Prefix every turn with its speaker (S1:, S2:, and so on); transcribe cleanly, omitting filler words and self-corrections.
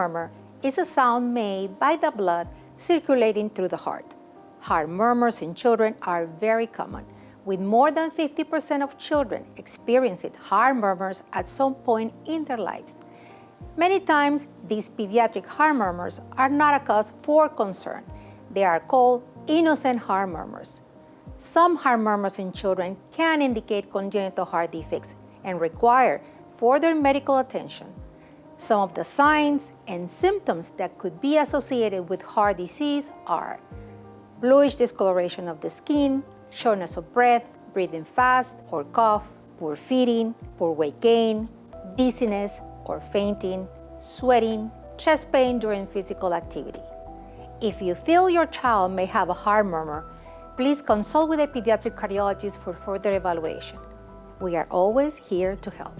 S1: murmur is a sound made by the blood circulating through the heart. Heart murmurs in children are very common, with more than 50% of children experiencing heart murmurs at some point in their lives. Many times, these pediatric heart murmurs are not a cause for concern. They are called innocent heart murmurs. Some heart murmurs in children can indicate congenital heart defects and require further medical attention. Some of the signs and symptoms that could be associated with heart disease are bluish discoloration of the skin, shortness of breath, breathing fast or cough, poor feeding, poor weight gain, dizziness or fainting, sweating, chest pain during physical activity. If you feel your child may have a heart murmur, please consult with a pediatric cardiologist for further evaluation. We are always here to help.